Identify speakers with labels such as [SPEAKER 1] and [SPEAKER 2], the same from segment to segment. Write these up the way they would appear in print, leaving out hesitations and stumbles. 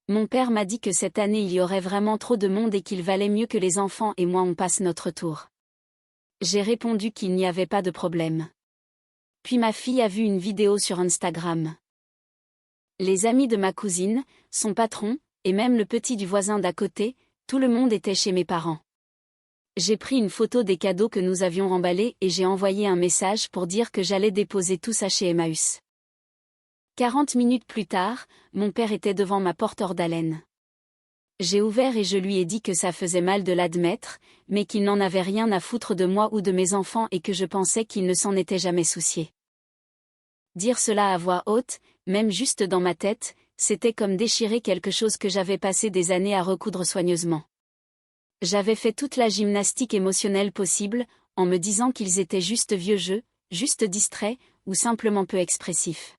[SPEAKER 1] Mon père m'a dit que cette année il y aurait vraiment trop de monde et qu'il valait mieux que les enfants et moi on passe notre tour. J'ai répondu qu'il n'y avait pas de problème. Puis ma fille a vu une vidéo sur Instagram. Les amis de ma cousine, son patron, et même le petit du voisin d'à côté, tout le monde était chez mes parents. J'ai pris une photo des cadeaux que nous avions emballés et j'ai envoyé un message pour dire que j'allais déposer tout ça chez Emmaüs. 40 minutes plus tard, mon père était devant ma porte hors d'haleine. J'ai ouvert et je lui ai dit que ça faisait mal de l'admettre, mais qu'il n'en avait rien à foutre de moi ou de mes enfants et que je pensais qu'il ne s'en était jamais soucié. Dire cela à voix haute, même juste dans ma tête, c'était comme déchirer quelque chose que j'avais passé des années à recoudre soigneusement. J'avais fait toute la gymnastique émotionnelle possible, en me disant qu'ils étaient juste vieux jeux, juste distraits, ou simplement peu expressifs.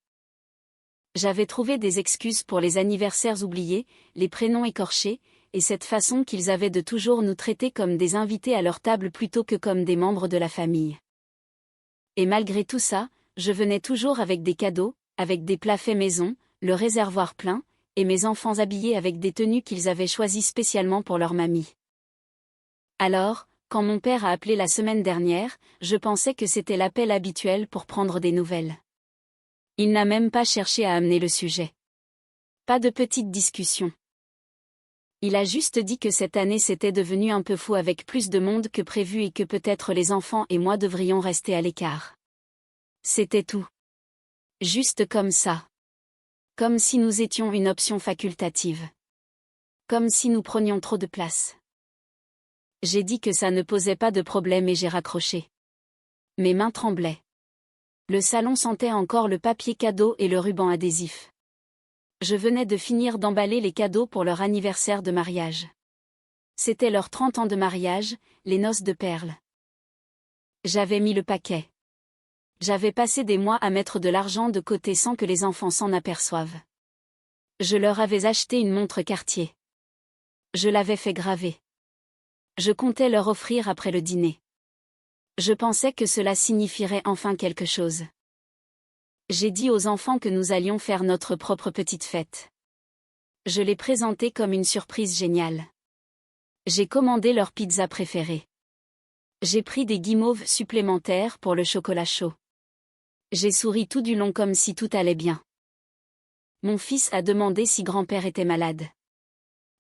[SPEAKER 1] J'avais trouvé des excuses pour les anniversaires oubliés, les prénoms écorchés, et cette façon qu'ils avaient de toujours nous traiter comme des invités à leur table plutôt que comme des membres de la famille. Et malgré tout ça, je venais toujours avec des cadeaux, avec des plats faits maison, le réservoir plein, et mes enfants habillés avec des tenues qu'ils avaient choisies spécialement pour leur mamie. Alors, quand mon père a appelé la semaine dernière, je pensais que c'était l'appel habituel pour prendre des nouvelles. Il n'a même pas cherché à amener le sujet. Pas de petite discussion. Il a juste dit que cette année c'était devenu un peu fou avec plus de monde que prévu et que peut-être les enfants et moi devrions rester à l'écart. C'était tout. Juste comme ça. Comme si nous étions une option facultative. Comme si nous prenions trop de place. J'ai dit que ça ne posait pas de problème et j'ai raccroché. Mes mains tremblaient. Le salon sentait encore le papier cadeau et le ruban adhésif. Je venais de finir d'emballer les cadeaux pour leur anniversaire de mariage. C'était leurs 30 ans de mariage, les noces de perles. J'avais mis le paquet. J'avais passé des mois à mettre de l'argent de côté sans que les enfants s'en aperçoivent. Je leur avais acheté une montre Cartier. Je l'avais fait graver. Je comptais leur offrir après le dîner. Je pensais que cela signifierait enfin quelque chose. J'ai dit aux enfants que nous allions faire notre propre petite fête. Je l'ai présenté comme une surprise géniale. J'ai commandé leur pizza préférée. J'ai pris des guimauves supplémentaires pour le chocolat chaud. J'ai souri tout du long comme si tout allait bien. Mon fils a demandé si grand-père était malade.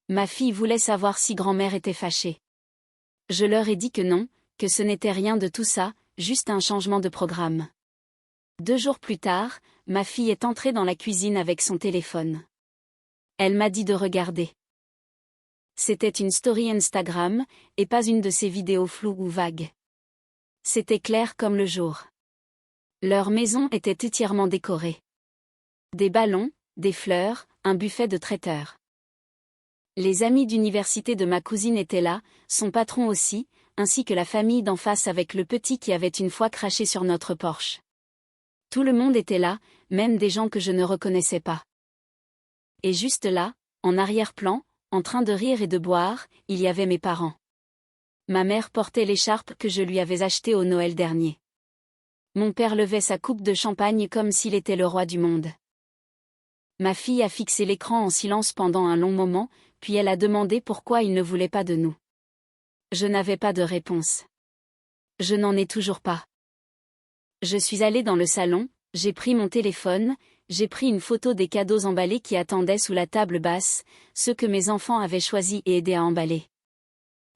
[SPEAKER 1] Ma fille voulait savoir si grand-mère était fâchée. Je leur ai dit que non, que ce n'était rien de tout ça, juste un changement de programme. 2 jours plus tard, ma fille est entrée dans la cuisine avec son téléphone. Elle m'a dit de regarder. C'était une story Instagram, et pas une de ces vidéos floues ou vagues. C'était clair comme le jour. Leur maison était entièrement décorée. Des ballons, des fleurs, un buffet de traiteur. Les amis d'université de ma cousine étaient là, son patron aussi, ainsi que la famille d'en face avec le petit qui avait une fois craché sur notre porche. Tout le monde était là, même des gens que je ne reconnaissais pas. Et juste là, en arrière-plan, en train de rire et de boire, il y avait mes parents. Ma mère portait l'écharpe que je lui avais achetée au Noël dernier. Mon père levait sa coupe de champagne comme s'il était le roi du monde. Ma fille a fixé l'écran en silence pendant un long moment, puis elle a demandé pourquoi il ne voulait pas de nous. Je n'avais pas de réponse. Je n'en ai toujours pas. Je suis allée dans le salon, j'ai pris mon téléphone, j'ai pris une photo des cadeaux emballés qui attendaient sous la table basse, ceux que mes enfants avaient choisis et aidé à emballer.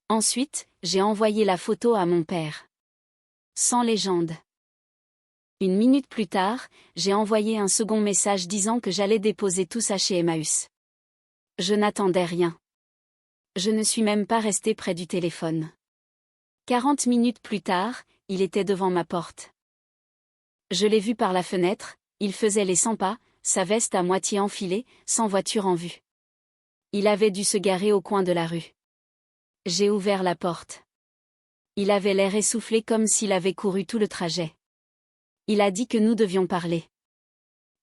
[SPEAKER 1] Ensuite, j'ai envoyé la photo à mon père. Sans légende. 1 minute plus tard, j'ai envoyé un second message disant que j'allais déposer tout ça chez Emmaüs. Je n'attendais rien. Je ne suis même pas restée près du téléphone. 40 minutes plus tard, il était devant ma porte. Je l'ai vu par la fenêtre, il faisait les 100 pas, sa veste à moitié enfilée, sans voiture en vue. Il avait dû se garer au coin de la rue. J'ai ouvert la porte. Il avait l'air essoufflé comme s'il avait couru tout le trajet. Il a dit que nous devions parler.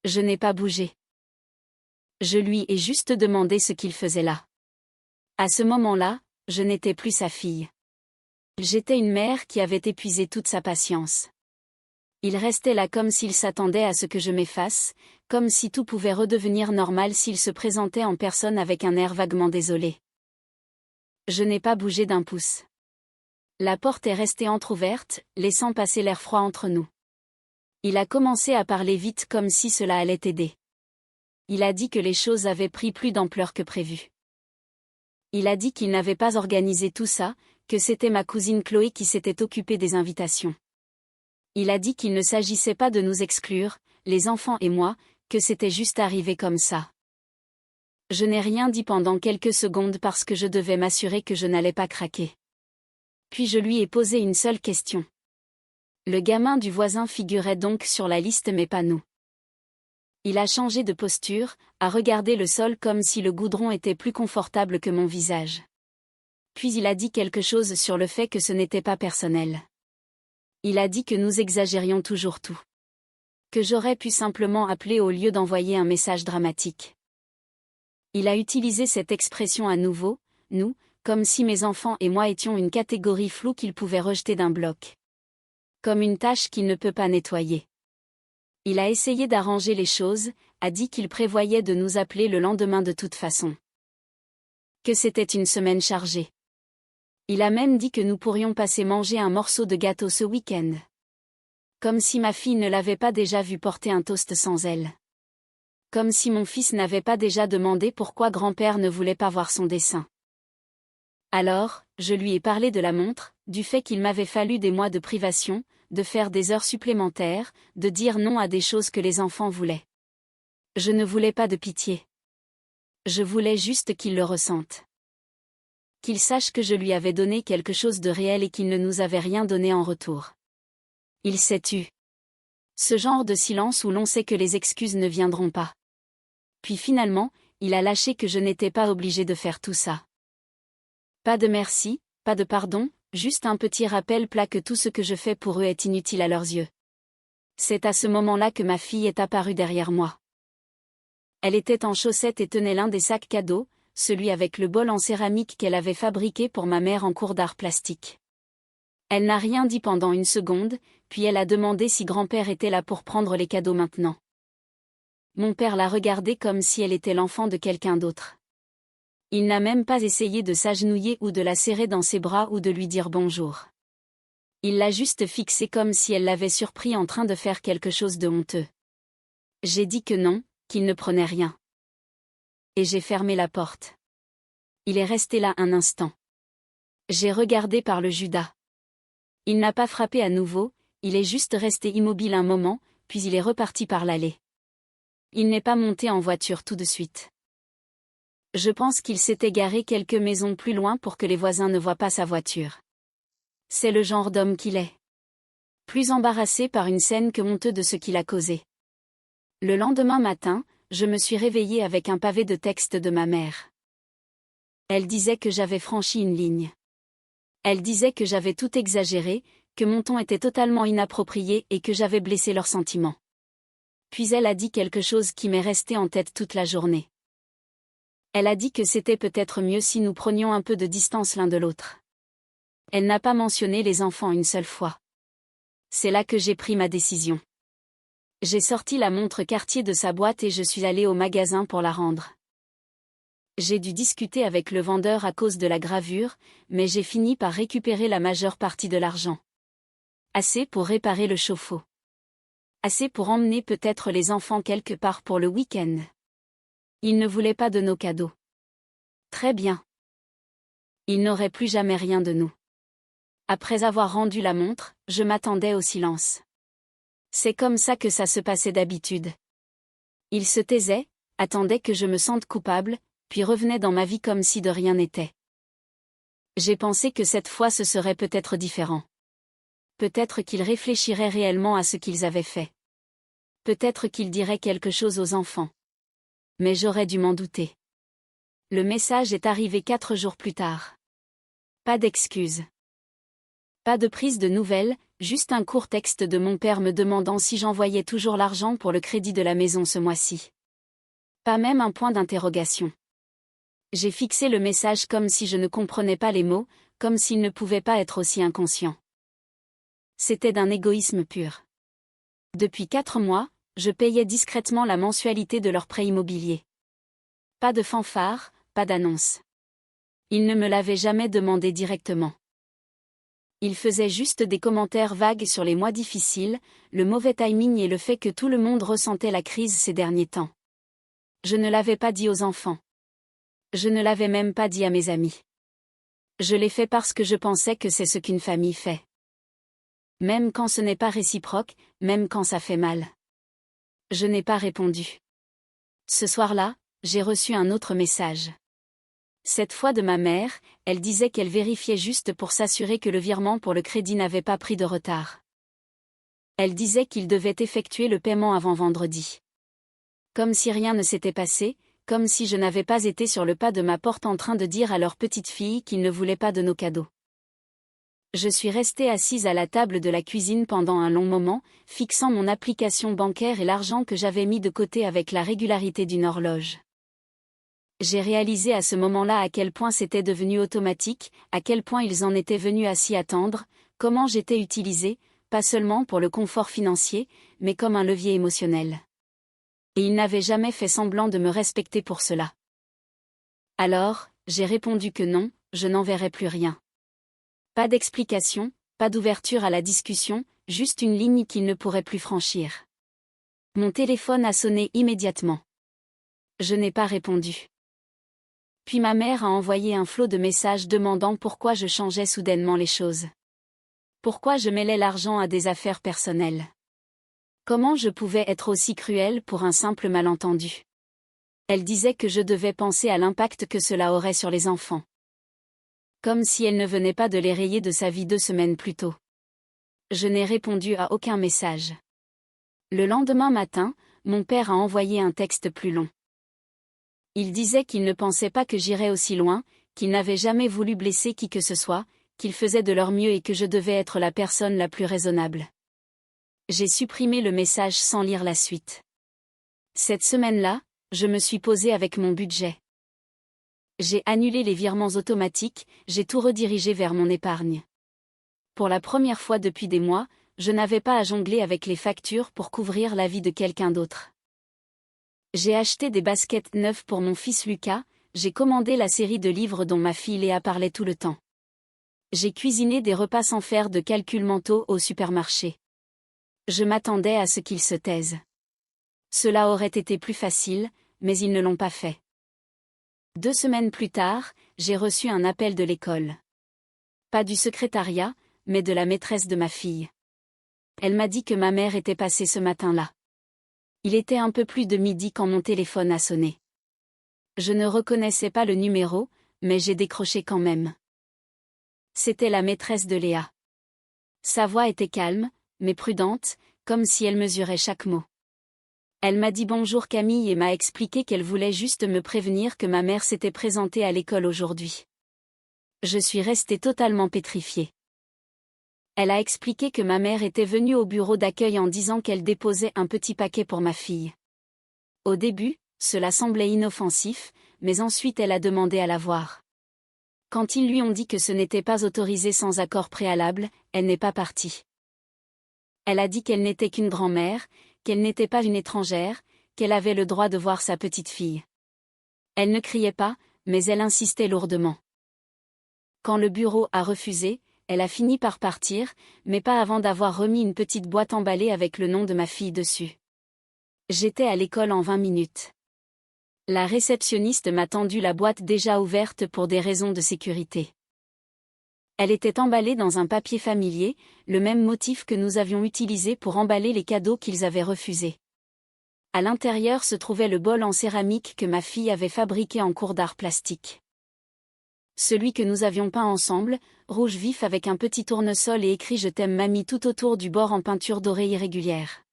[SPEAKER 1] Je n'ai pas bougé. Je lui ai juste demandé ce qu'il faisait là. À ce moment-là, je n'étais plus sa fille. J'étais une mère qui avait épuisé toute sa patience. Il restait là comme s'il s'attendait à ce que je m'efface, comme si tout pouvait redevenir normal s'il se présentait en personne avec un air vaguement désolé. Je n'ai pas bougé d'un pouce. La porte est restée entr'ouverte, laissant passer l'air froid entre nous. Il a commencé à parler vite comme si cela allait aider. Il a dit que les choses avaient pris plus d'ampleur que prévu. Il a dit qu'il n'avait pas organisé tout ça, que c'était ma cousine Chloé qui s'était occupée des invitations. Il a dit qu'il ne s'agissait pas de nous exclure, les enfants et moi, que c'était juste arrivé comme ça. Je n'ai rien dit pendant quelques secondes parce que je devais m'assurer que je n'allais pas craquer. Puis je lui ai posé une seule question. Le gamin du voisin figurait donc sur la liste mais pas nous. Il a changé de posture, a regardé le sol comme si le goudron était plus confortable que mon visage. Puis il a dit quelque chose sur le fait que ce n'était pas personnel. Il a dit que nous exagérions toujours tout. Que j'aurais pu simplement appeler au lieu d'envoyer un message dramatique. Il a utilisé cette expression à nouveau, nous, comme si mes enfants et moi étions une catégorie floue qu'il pouvait rejeter d'un bloc. Comme une tâche qu'il ne peut pas nettoyer. Il a essayé d'arranger les choses, a dit qu'il prévoyait de nous appeler le lendemain de toute façon. Que c'était une semaine chargée. Il a même dit que nous pourrions passer manger un morceau de gâteau ce week-end. Comme si ma fille ne l'avait pas déjà vu porter un toast sans elle. Comme si mon fils n'avait pas déjà demandé pourquoi grand-père ne voulait pas voir son dessin. Alors, je lui ai parlé de la montre, du fait qu'il m'avait fallu des mois de privation, de faire des heures supplémentaires, de dire non à des choses que les enfants voulaient. Je ne voulais pas de pitié. Je voulais juste qu'il le ressente. Qu'il sache que je lui avais donné quelque chose de réel et qu'il ne nous avait rien donné en retour. Il s'est tu. Ce genre de silence où l'on sait que les excuses ne viendront pas. Puis finalement, il a lâché que je n'étais pas obligée de faire tout ça. Pas de merci, pas de pardon, juste un petit rappel plat que tout ce que je fais pour eux est inutile à leurs yeux. C'est à ce moment-là que ma fille est apparue derrière moi. Elle était en chaussettes et tenait l'un des sacs cadeaux, celui avec le bol en céramique qu'elle avait fabriqué pour ma mère en cours d'art plastique. Elle n'a rien dit pendant une seconde, puis elle a demandé si grand-père était là pour prendre les cadeaux maintenant. Mon père l'a regardée comme si elle était l'enfant de quelqu'un d'autre. Il n'a même pas essayé de s'agenouiller ou de la serrer dans ses bras ou de lui dire bonjour. Il l'a juste fixée comme si elle l'avait surpris en train de faire quelque chose de honteux. J'ai dit que non, qu'il ne prenait rien. Et j'ai fermé la porte. Il est resté là un instant. J'ai regardé par le Judas. Il n'a pas frappé à nouveau, il est juste resté immobile un moment, puis il est reparti par l'allée. Il n'est pas monté en voiture tout de suite. Je pense qu'il s'est égaré quelques maisons plus loin pour que les voisins ne voient pas sa voiture. C'est le genre d'homme qu'il est. Plus embarrassé par une scène que honteux de ce qu'il a causé. Le lendemain matin, je me suis réveillée avec un pavé de texte de ma mère. Elle disait que j'avais franchi une ligne. Elle disait que j'avais tout exagéré, que mon ton était totalement inapproprié et que j'avais blessé leurs sentiments. Puis elle a dit quelque chose qui m'est resté en tête toute la journée. Elle a dit que c'était peut-être mieux si nous prenions un peu de distance l'un de l'autre. Elle n'a pas mentionné les enfants une seule fois. C'est là que j'ai pris ma décision. J'ai sorti la montre Cartier de sa boîte et je suis allée au magasin pour la rendre. J'ai dû discuter avec le vendeur à cause de la gravure, mais j'ai fini par récupérer la majeure partie de l'argent. Assez pour réparer le chauffe-eau. Assez pour emmener peut-être les enfants quelque part pour le week-end. Ils ne voulaient pas de nos cadeaux. Très bien. Ils n'auraient plus jamais rien de nous. Après avoir rendu la montre, je m'attendais au silence. C'est comme ça que ça se passait d'habitude. Ils se taisaient, attendaient que je me sente coupable, puis revenaient dans ma vie comme si de rien n'était. J'ai pensé que cette fois ce serait peut-être différent. Peut-être qu'ils réfléchiraient réellement à ce qu'ils avaient fait. Peut-être qu'ils diraient quelque chose aux enfants. Mais j'aurais dû m'en douter. Le message est arrivé 4 jours plus tard. Pas d'excuses. Pas de prise de nouvelles, juste un court texte de mon père me demandant si j'envoyais toujours l'argent pour le crédit de la maison ce mois-ci. Pas même un point d'interrogation. J'ai fixé le message comme si je ne comprenais pas les mots, comme s'il ne pouvait pas être aussi inconscient. C'était d'un égoïsme pur. Depuis 4 mois, Je payais discrètement la mensualité de leur prêt immobilier. Pas de fanfare, pas d'annonce. Ils ne me l'avaient jamais demandé directement. Ils faisaient juste des commentaires vagues sur les mois difficiles, le mauvais timing et le fait que tout le monde ressentait la crise ces derniers temps. Je ne l'avais pas dit aux enfants. Je ne l'avais même pas dit à mes amis. Je l'ai fait parce que je pensais que c'est ce qu'une famille fait. Même quand ce n'est pas réciproque, même quand ça fait mal. Je n'ai pas répondu. Ce soir-là, j'ai reçu un autre message. Cette fois de ma mère, elle disait qu'elle vérifiait juste pour s'assurer que le virement pour le crédit n'avait pas pris de retard. Elle disait qu'il devait effectuer le paiement avant vendredi. Comme si rien ne s'était passé, comme si je n'avais pas été sur le pas de ma porte en train de dire à leur petite fille qu'ils ne voulaient pas de nos cadeaux. Je suis restée assise à la table de la cuisine pendant un long moment, fixant mon application bancaire et l'argent que j'avais mis de côté avec la régularité d'une horloge. J'ai réalisé à ce moment-là à quel point c'était devenu automatique, à quel point ils en étaient venus à s'y attendre, comment j'étais utilisée, pas seulement pour le confort financier, mais comme un levier émotionnel. Et ils n'avaient jamais fait semblant de me respecter pour cela. Alors, j'ai répondu que non, je n'enverrais plus rien. Pas d'explication, pas d'ouverture à la discussion, juste une ligne qu'ils ne pourraient plus franchir. Mon téléphone a sonné immédiatement. Je n'ai pas répondu. Puis ma mère a envoyé un flot de messages demandant pourquoi je changeais soudainement les choses. Pourquoi je mêlais l'argent à des affaires personnelles. Comment je pouvais être aussi cruelle pour un simple malentendu. Elle disait que je devais penser à l'impact que cela aurait sur les enfants. Comme si elle ne venait pas de les rayer de sa vie 2 semaines plus tôt. Je n'ai répondu à aucun message. Le lendemain matin, mon père a envoyé un texte plus long. Il disait qu'il ne pensait pas que j'irais aussi loin, qu'il n'avait jamais voulu blesser qui que ce soit, qu'il faisait de leur mieux et que je devais être la personne la plus raisonnable. J'ai supprimé le message sans lire la suite. Cette semaine-là, je me suis posée avec mon budget. J'ai annulé les virements automatiques, j'ai tout redirigé vers mon épargne. Pour la première fois depuis des mois, je n'avais pas à jongler avec les factures pour couvrir la vie de quelqu'un d'autre. J'ai acheté des baskets neuves pour mon fils Lucas, j'ai commandé la série de livres dont ma fille Léa parlait tout le temps. J'ai cuisiné des repas sans faire de calculs mentaux au supermarché. Je m'attendais à ce qu'ils se taisent. Cela aurait été plus facile, mais ils ne l'ont pas fait. 2 semaines plus tard, j'ai reçu un appel de l'école. Pas du secrétariat, mais de la maîtresse de ma fille. Elle m'a dit que ma mère était passée ce matin-là. Il était un peu plus de midi quand mon téléphone a sonné. Je ne reconnaissais pas le numéro, mais j'ai décroché quand même. C'était la maîtresse de Léa. Sa voix était calme, mais prudente, comme si elle mesurait chaque mot. Elle m'a dit bonjour Camille et m'a expliqué qu'elle voulait juste me prévenir que ma mère s'était présentée à l'école aujourd'hui. Je suis restée totalement pétrifiée. Elle a expliqué que ma mère était venue au bureau d'accueil en disant qu'elle déposait un petit paquet pour ma fille. Au début, cela semblait inoffensif, mais ensuite elle a demandé à la voir. Quand ils lui ont dit que ce n'était pas autorisé sans accord préalable, elle n'est pas partie. Elle a dit qu'elle n'était qu'une grand-mère, qu'elle n'était pas une étrangère, qu'elle avait le droit de voir sa petite fille. Elle ne criait pas, mais elle insistait lourdement. Quand le bureau a refusé, elle a fini par partir, mais pas avant d'avoir remis une petite boîte emballée avec le nom de ma fille dessus. J'étais à l'école en 20 minutes. La réceptionniste m'a tendu la boîte déjà ouverte pour des raisons de sécurité. Elle était emballée dans un papier familier, le même motif que nous avions utilisé pour emballer les cadeaux qu'ils avaient refusés. À l'intérieur se trouvait le bol en céramique que ma fille avait fabriqué en cours d'art plastique. Celui que nous avions peint ensemble, rouge vif avec un petit tournesol et écrit « Je t'aime mamie » tout autour du bord en peinture dorée irrégulière.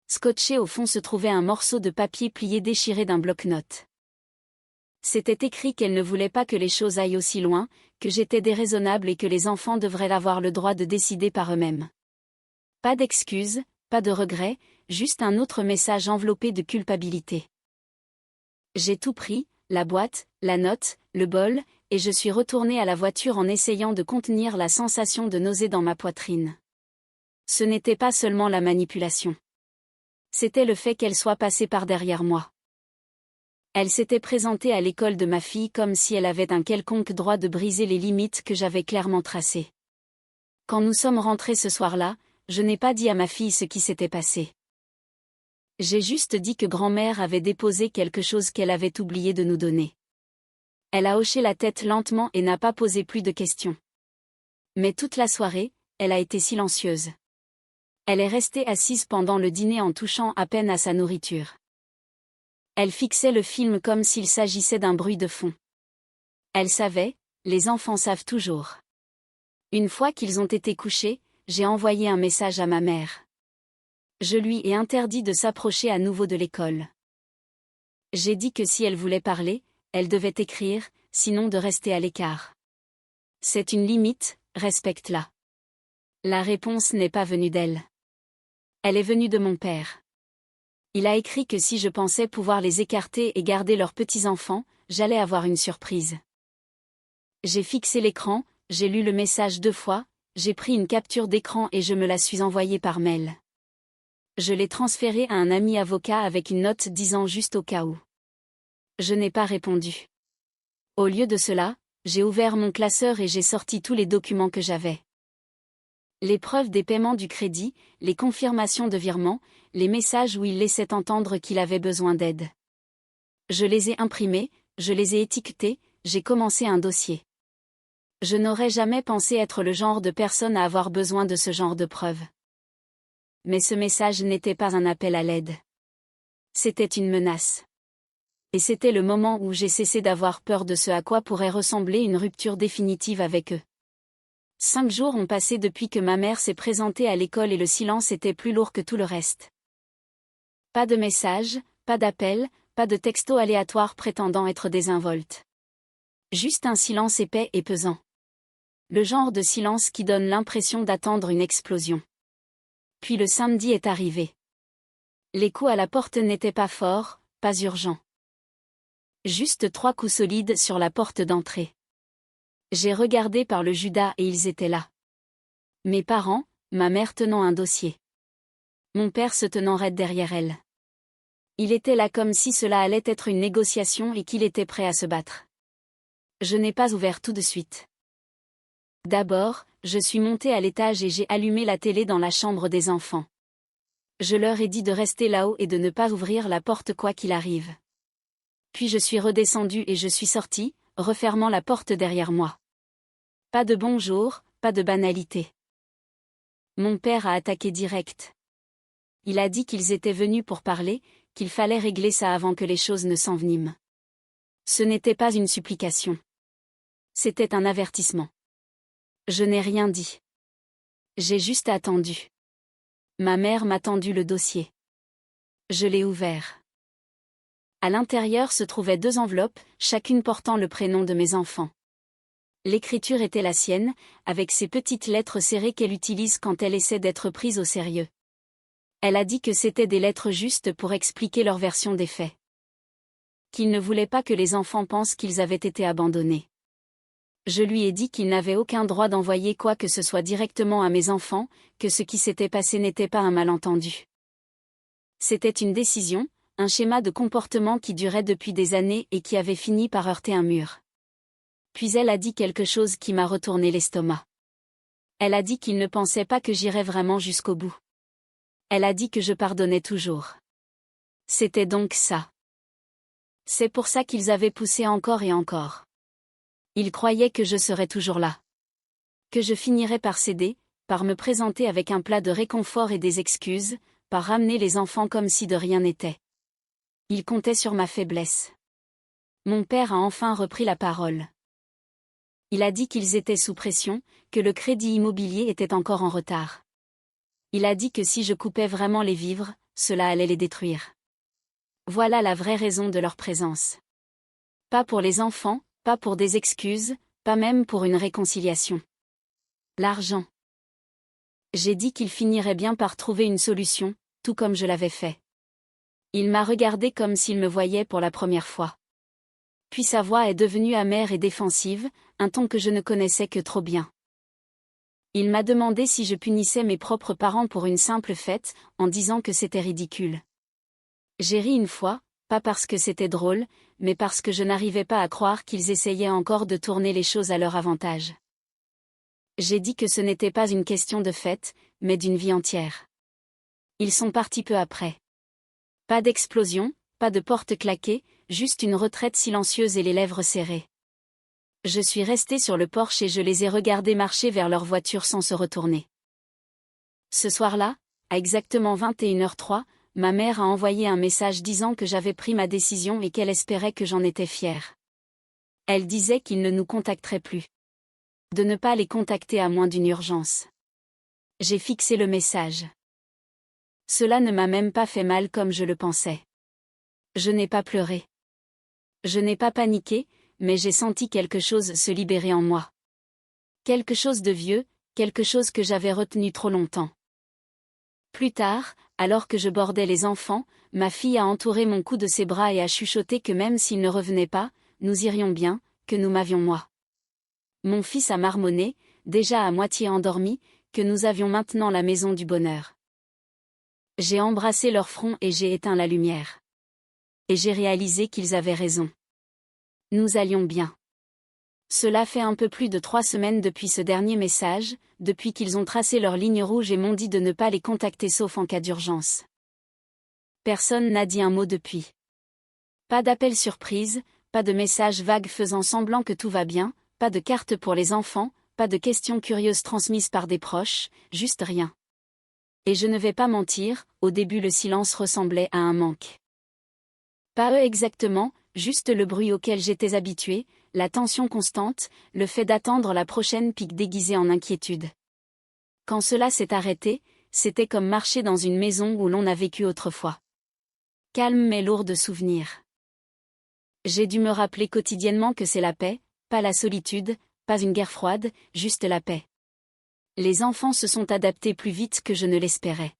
[SPEAKER 1] Scotché au fond se trouvait un morceau de papier plié déchiré d'un bloc-notes. C'était écrit qu'elle ne voulait pas que les choses aillent aussi loin, que j'étais déraisonnable et que les enfants devraient avoir le droit de décider par eux-mêmes. Pas d'excuses, pas de regrets, juste un autre message enveloppé de culpabilité. J'ai tout pris, la boîte, la note, le bol, et je suis retournée à la voiture en essayant de contenir la sensation de nausée dans ma poitrine. Ce n'était pas seulement la manipulation. C'était le fait qu'elle soit passée par derrière moi. Elle s'était présentée à l'école de ma fille comme si elle avait un quelconque droit de briser les limites que j'avais clairement tracées. Quand nous sommes rentrés ce soir-là, je n'ai pas dit à ma fille ce qui s'était passé. J'ai juste dit que grand-mère avait déposé quelque chose qu'elle avait oublié de nous donner. Elle a hoché la tête lentement et n'a pas posé plus de questions. Mais toute la soirée, elle a été silencieuse. Elle est restée assise pendant le dîner en touchant à peine à sa nourriture. Elle fixait le film comme s'il s'agissait d'un bruit de fond. Elle savait, les enfants savent toujours. Une fois qu'ils ont été couchés, j'ai envoyé un message à ma mère. Je lui ai interdit de s'approcher à nouveau de l'école. J'ai dit que si elle voulait parler, elle devait écrire, sinon de rester à l'écart. C'est une limite, respecte-la. La réponse n'est pas venue d'elle. Elle est venue de mon père. Il a écrit que si je pensais pouvoir les écarter et garder leurs petits-enfants, j'allais avoir une surprise. J'ai fixé l'écran, j'ai lu le message 2 fois, j'ai pris une capture d'écran et je me la suis envoyée par mail. Je l'ai transférée à un ami avocat avec une note disant juste au cas où. Je n'ai pas répondu. Au lieu de cela, j'ai ouvert mon classeur et j'ai sorti tous les documents que j'avais. Les preuves des paiements du crédit, les confirmations de virement, les messages où il laissait entendre qu'il avait besoin d'aide. Je les ai imprimés, je les ai étiquetés, j'ai commencé un dossier. Je n'aurais jamais pensé être le genre de personne à avoir besoin de ce genre de preuves. Mais ce message n'était pas un appel à l'aide. C'était une menace. Et c'était le moment où j'ai cessé d'avoir peur de ce à quoi pourrait ressembler une rupture définitive avec eux. 5 jours ont passé depuis que ma mère s'est présentée à l'école et le silence était plus lourd que tout le reste. Pas de message, pas d'appel, pas de texto aléatoire prétendant être désinvolte. Juste un silence épais et pesant. Le genre de silence qui donne l'impression d'attendre une explosion. Puis le samedi est arrivé. Les coups à la porte n'étaient pas forts, pas urgents. Juste 3 coups solides sur la porte d'entrée. J'ai regardé par le Judas et ils étaient là. Mes parents, ma mère tenant un dossier. Mon père se tenant raide derrière elle. Il était là comme si cela allait être une négociation et qu'il était prêt à se battre. Je n'ai pas ouvert tout de suite. D'abord, je suis montée à l'étage et j'ai allumé la télé dans la chambre des enfants. Je leur ai dit de rester là-haut et de ne pas ouvrir la porte quoi qu'il arrive. Puis je suis redescendue et je suis sortie, refermant la porte derrière moi. Pas de bonjour, pas de banalité. Mon père a attaqué direct. Il a dit qu'ils étaient venus pour parler, qu'il fallait régler ça avant que les choses ne s'enveniment. Ce n'était pas une supplication. C'était un avertissement. Je n'ai rien dit. J'ai juste attendu. Ma mère m'a tendu le dossier. Je l'ai ouvert. À l'intérieur se trouvaient 2 enveloppes, chacune portant le prénom de mes enfants. L'écriture était la sienne, avec ces petites lettres serrées qu'elle utilise quand elle essaie d'être prise au sérieux. Elle a dit que c'était des lettres justes pour expliquer leur version des faits. Qu'il ne voulait pas que les enfants pensent qu'ils avaient été abandonnés. Je lui ai dit qu'il n'avait aucun droit d'envoyer quoi que ce soit directement à mes enfants, que ce qui s'était passé n'était pas un malentendu. C'était une décision, un schéma de comportement qui durait depuis des années et qui avait fini par heurter un mur. Puis elle a dit quelque chose qui m'a retourné l'estomac. Elle a dit qu'il ne pensait pas que j'irais vraiment jusqu'au bout. Elle a dit que je pardonnais toujours. C'était donc ça. C'est pour ça qu'ils avaient poussé encore et encore. Ils croyaient que je serais toujours là. Que je finirais par céder, par me présenter avec un plat de réconfort et des excuses, par ramener les enfants comme si de rien n'était. Ils comptaient sur ma faiblesse. Mon père a enfin repris la parole. Il a dit qu'ils étaient sous pression, que le crédit immobilier était encore en retard. Il a dit que si je coupais vraiment les vivres, cela allait les détruire. Voilà la vraie raison de leur présence. Pas pour les enfants, pas pour des excuses, pas même pour une réconciliation. L'argent. J'ai dit qu'il finirait bien par trouver une solution, tout comme je l'avais fait. Il m'a regardé comme s'il me voyait pour la première fois. Puis sa voix est devenue amère et défensive, un ton que je ne connaissais que trop bien. Il m'a demandé si je punissais mes propres parents pour une simple fête, en disant que c'était ridicule. J'ai ri une fois, pas parce que c'était drôle, mais parce que je n'arrivais pas à croire qu'ils essayaient encore de tourner les choses à leur avantage. J'ai dit que ce n'était pas une question de fête, mais d'une vie entière. Ils sont partis peu après. Pas d'explosion, pas de porte claquée, juste une retraite silencieuse et les lèvres serrées. Je suis restée sur le porche et je les ai regardés marcher vers leur voiture sans se retourner. Ce soir-là, à exactement 21h03, ma mère a envoyé un message disant que j'avais pris ma décision et qu'elle espérait que j'en étais fière. Elle disait qu'ils ne nous contacteraient plus. De ne pas les contacter à moins d'une urgence. J'ai fixé le message. Cela ne m'a même pas fait mal comme je le pensais. Je n'ai pas pleuré. Je n'ai pas paniqué, mais j'ai senti quelque chose se libérer en moi. Quelque chose de vieux, quelque chose que j'avais retenu trop longtemps. Plus tard, alors que je bordais les enfants, ma fille a entouré mon cou de ses bras et a chuchoté que même s'il ne revenait pas, nous irions bien, que nous m'avions moi. Mon fils a marmonné, déjà à moitié endormi, que nous avions maintenant la maison du bonheur. J'ai embrassé leur front et j'ai éteint la lumière. Et j'ai réalisé qu'ils avaient raison. Nous allions bien. Cela fait un peu plus de 3 semaines depuis ce dernier message, depuis qu'ils ont tracé leur ligne rouge et m'ont dit de ne pas les contacter sauf en cas d'urgence. Personne n'a dit un mot depuis. Pas d'appel surprise, pas de message vague faisant semblant que tout va bien, pas de carte pour les enfants, pas de questions curieuses transmises par des proches, juste rien. Et je ne vais pas mentir, au début le silence ressemblait à un manque. Pas eux exactement, juste le bruit auquel j'étais habituée, la tension constante, le fait d'attendre la prochaine pique déguisée en inquiétude. Quand cela s'est arrêté, c'était comme marcher dans une maison où l'on a vécu autrefois. Calme mais lourd de souvenirs. J'ai dû me rappeler quotidiennement que c'est la paix, pas la solitude, pas une guerre froide, juste la paix. Les enfants se sont adaptés plus vite que je ne l'espérais.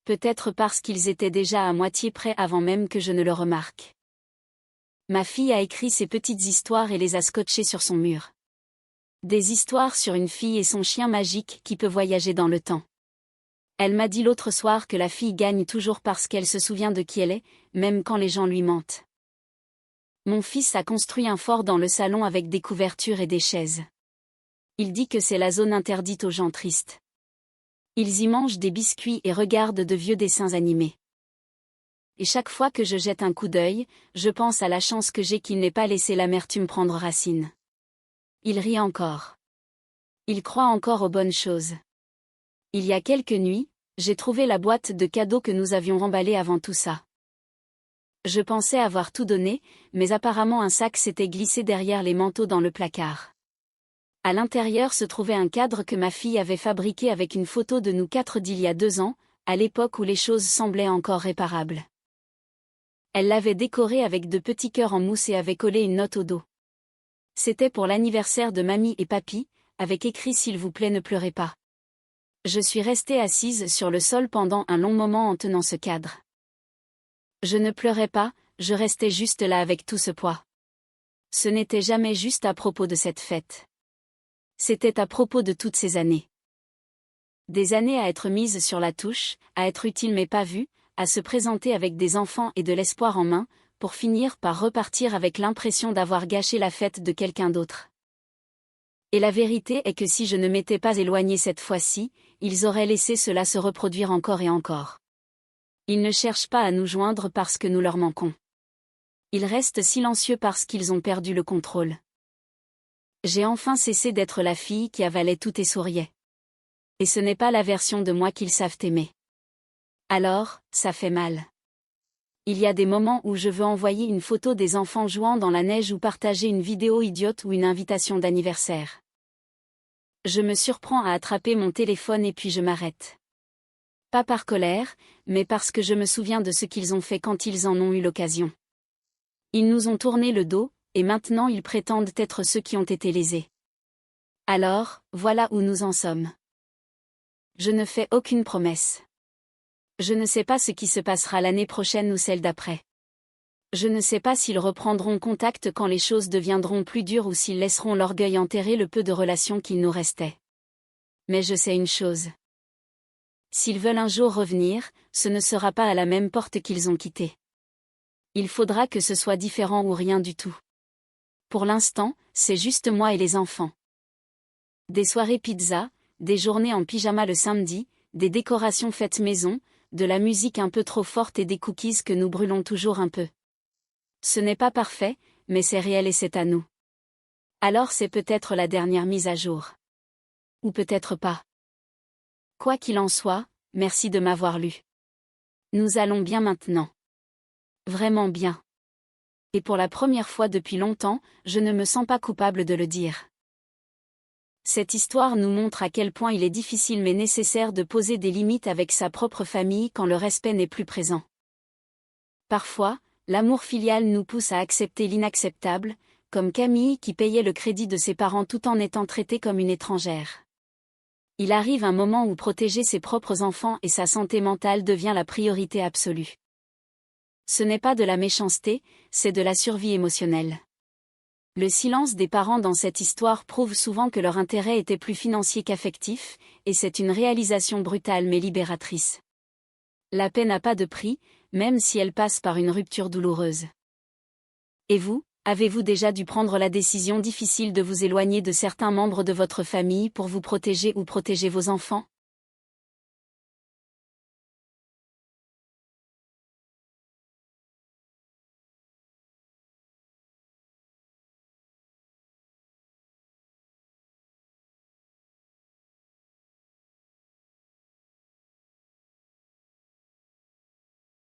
[SPEAKER 1] Peut-être parce qu'ils étaient déjà à moitié prêts avant même que je ne le remarque. Ma fille a écrit ces petites histoires et les a scotchées sur son mur. Des histoires sur une fille et son chien magique qui peut voyager dans le temps. Elle m'a dit l'autre soir que la fille gagne toujours parce qu'elle se souvient de qui elle est, même quand les gens lui mentent. Mon fils a construit un fort dans le salon avec des couvertures et des chaises. Il dit que c'est la zone interdite aux gens tristes. Ils y mangent des biscuits et regardent de vieux dessins animés. Et chaque fois que je jette un coup d'œil, je pense à la chance que j'ai qu'il n'ait pas laissé l'amertume prendre racine. Il rit encore. Il croit encore aux bonnes choses. Il y a quelques nuits, j'ai trouvé la boîte de cadeaux que nous avions emballée avant tout ça. Je pensais avoir tout donné, mais apparemment un sac s'était glissé derrière les manteaux dans le placard. À l'intérieur se trouvait un cadre que ma fille avait fabriqué avec une photo de nous 4 d'il y a 2 ans, à l'époque où les choses semblaient encore réparables. Elle l'avait décoré avec de petits cœurs en mousse et avait collé une note au dos. C'était pour l'anniversaire de mamie et papy, avec écrit « S'il vous plaît ne pleurez pas ». Je suis restée assise sur le sol pendant un long moment en tenant ce cadre. Je ne pleurais pas, je restais juste là avec tout ce poids. Ce n'était jamais juste à propos de cette fête. C'était à propos de toutes ces années. Des années à être mises sur la touche, à être utiles mais pas vues, à se présenter avec des enfants et de l'espoir en main, pour finir par repartir avec l'impression d'avoir gâché la fête de quelqu'un d'autre. Et la vérité est que si je ne m'étais pas éloignée cette fois-ci, ils auraient laissé cela se reproduire encore et encore. Ils ne cherchent pas à nous joindre parce que nous leur manquons. Ils restent silencieux parce qu'ils ont perdu le contrôle. J'ai enfin cessé d'être la fille qui avalait tout et souriait. Et ce n'est pas la version de moi qu'ils savent aimer. Alors, ça fait mal. Il y a des moments où je veux envoyer une photo des enfants jouant dans la neige ou partager une vidéo idiote ou une invitation d'anniversaire. Je me surprends à attraper mon téléphone et puis je m'arrête. Pas par colère, mais parce que je me souviens de ce qu'ils ont fait quand ils en ont eu l'occasion. Ils nous ont tourné le dos, et maintenant ils prétendent être ceux qui ont été lésés. Alors, voilà où nous en sommes. Je ne fais aucune promesse. Je ne sais pas ce qui se passera l'année prochaine ou celle d'après. Je ne sais pas s'ils reprendront contact quand les choses deviendront plus dures ou s'ils laisseront l'orgueil enterrer le peu de relations qu'il nous restait. Mais je sais une chose. S'ils veulent un jour revenir, ce ne sera pas à la même porte qu'ils ont quittée. Il faudra que ce soit différent ou rien du tout. Pour l'instant, c'est juste moi et les enfants. Des soirées pizza, des journées en pyjama le samedi, des décorations faites maison, de la musique un peu trop forte et des cookies que nous brûlons toujours un peu. Ce n'est pas parfait, mais c'est réel et c'est à nous. Alors c'est peut-être la dernière mise à jour. Ou peut-être pas. Quoi qu'il en soit, merci de m'avoir lu. Nous allons bien maintenant. Vraiment bien. Et pour la première fois depuis longtemps, je ne me sens pas coupable de le dire. Cette histoire nous montre à quel point il est difficile mais nécessaire de poser des limites avec sa propre famille quand le respect n'est plus présent. Parfois, l'amour filial nous pousse à accepter l'inacceptable, comme Camille qui payait le crédit de ses parents tout en étant traitée comme une étrangère. Il arrive un moment où protéger ses propres enfants et sa santé mentale devient la priorité absolue. Ce n'est pas de la méchanceté, c'est de la survie émotionnelle. Le silence des parents dans cette histoire prouve souvent que leur intérêt était plus financier qu'affectif, et c'est une réalisation brutale mais libératrice. La paix n'a pas de prix, même si elle passe par une rupture douloureuse. Et vous, avez-vous déjà dû prendre la décision difficile de vous éloigner de certains membres de votre famille pour vous protéger ou protéger vos enfants ?